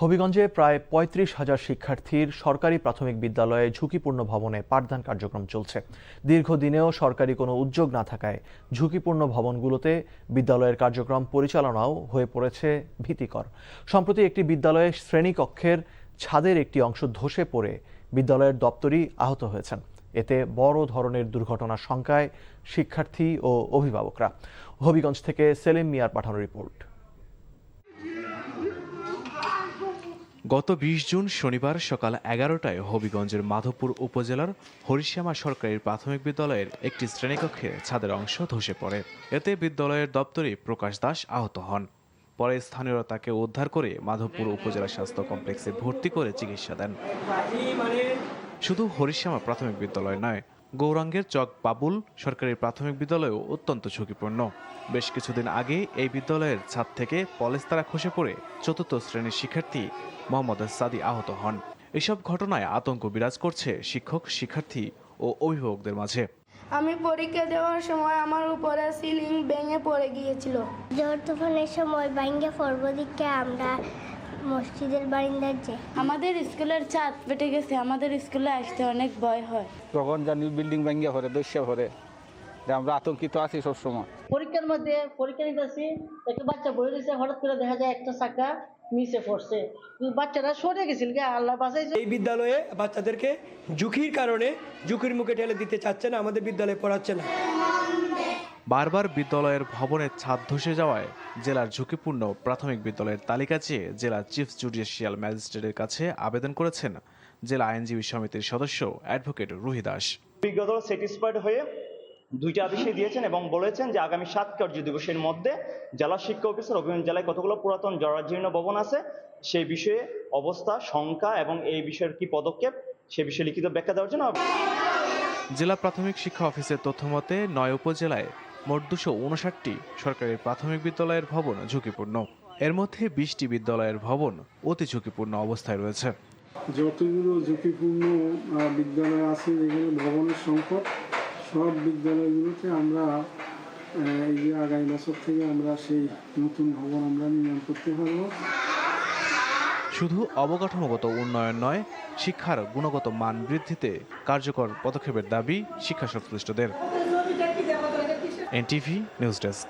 হবিগঞ্জে প্রায় ৩৫,০০০ শিক্ষার্থীর সরকারি প্রাথমিক বিদ্যালয়ে ঝুঁকিপূর্ণ ভবনে পাঠদান কার্যক্রম চলছে। দীর্ঘদিনেও সরকারি কোনো উদ্যোগ না থাকায় ঝুঁকিপূর্ণ ভবনগুলোতে বিদ্যালয়ের কার্যক্রম পরিচালনাও হয়ে পড়েছে ভীতিকর। সম্প্রতি একটি বিদ্যালয়ে শ্রেণীকক্ষের ছাদের একটি অংশ ধসে পড়ে বিদ্যালয়ের দপ্তরি আহত হয়েছেন। এতে বড় ধরনের দুর্ঘটনার শঙ্কায় শিক্ষার্থী ও অভিভাবকরা। হবিগঞ্জ থেকে সেলিম মিয়ার পাঠানো রিপোর্ট। গত ২০ জুন শনিবার সকাল ১১টায় হবিগঞ্জের মাধবপুর উপজেলার হরিশ্যামা সরকারি প্রাথমিক বিদ্যালয়ের একটি শ্রেণীকক্ষে ছাদের অংশ ধসে পড়ে। এতে বিদ্যালয়ের দপ্তরি প্রকাশ দাস আহত হন। পরে স্থানীয়রা তাকে উদ্ধার করে মাধবপুর উপজেলা স্বাস্থ্য কমপ্লেক্সে ভর্তি করে চিকিৎসা দেন। শুধু হরিশ্যামা প্রাথমিক বিদ্যালয় নয়, গৌরাঙ্গের চক বাবুল সরকারি প্রাথমিক বিদ্যালয়ও অত্যন্ত ঝুঁকিপূর্ণ। বেশ কিছুদিন আগে এই বিদ্যালয়ের ছাদ থেকে পলেস্তারা খসে পড়ে চতুর্থ শ্রেণীর শিক্ষার্থী মোহাম্মদ সাদি আহত হন। এসব ঘটনায় আতঙ্ক বিরাজ করছে শিক্ষক, শিক্ষার্থী ও অভিভাবকদের মাঝে। আমি পরীক্ষা দেওয়ার সময় আমার উপরে সিলিং ভেঙে পড়ে গিয়েছিল। ঝড় তুফানের সময় ভাঙ্গে পড়ব দিকে আমরা মসজিদের বারিন্দার যে আমাদের স্কুলের ছাদ ফেটে গেছে, আমাদের স্কুলে আসতে অনেক ভয় হয়। তখন জানি বিল্ডিং ভেঙে পড়ে, দস্যা পড়ে, আমরা আতঙ্কিত আছি সবসময়। পরীক্ষার মধ্যে পরীক্ষা নিতেছি, একটা বাচ্চা বই রয়েছে, হঠাৎ করে দেখা যায় একটা চাকা নিচে পড়ছে, বাচ্চারা সরে গেছিল, আল্লাহ বাঁচাইছে। এই বিদ্যালয়ে বাচ্চাদেরকে ঝুঁকির কারণে ঝুঁকির মুখে ঠেলে দিতে চাচ্ছে না, আমাদের বিদ্যালয়ে পড়াচ্ছে না। বারবার বিদ্যালয়ের ভবনের ছাদ ধসে যাওয়ায় জেলার ঝুঁকিপূর্ণ প্রাথমিক বিদ্যালয়ের তালিকা চেয়ে জেলা চিফ জুডিশিয়াল ম্যাজিস্ট্রেটের কাছে আবেদন করেছেন জেলা আইনজীবী সমিতির সদস্য অ্যাডভোকেট রুহি দাস। বিজ্ঞত স্যাটিসফাইড হয়ে দুইটা আদেশই দিয়েছেন এবং বলেছেন যে আগামী ৭ কার্য দিবসের মধ্যে জেলা শিক্ষা অফিসার হবিগঞ্জ জেলায় কতগুলো পুরাতন জরাজীর্ণ ভবন আছে সেই বিষয়ে অবস্থা, সংখ্যা এবং এই বিষয়ের কি পদক্ষেপ সে বিষয়ে লিখিত ব্যাখ্যা দেওয়ার জন্য। জেলা প্রাথমিক শিক্ষা অফিসের তথ্যমতে ৯ উপজেলায় মোট ২৫৯টি সরকারি প্রাথমিক বিদ্যালয়ের ভবন ঝুঁকিপূর্ণ। এর মধ্যে ২০টি বিদ্যালয়ের ভবন অতি ঝুঁকিপূর্ণ অবস্থায় রয়েছে। যতগুলো ঝুঁকিপূর্ণ বিদ্যালয় আছে যেখানে ভবনের সংকট, সব বিদ্যালয়গুলোতে আমরা এই যে আগামী বছর থেকে আমরা সেই নতুন ভবন আমরা নির্মাণ করতে পারবো। শুধু অবকাঠামোগত উন্নয়ন নয়, শিক্ষার গুণগত মান বৃদ্ধিতে কার্যকর পদক্ষেপের দাবি শিক্ষা সংশ্লিষ্টদের। NTV news desk.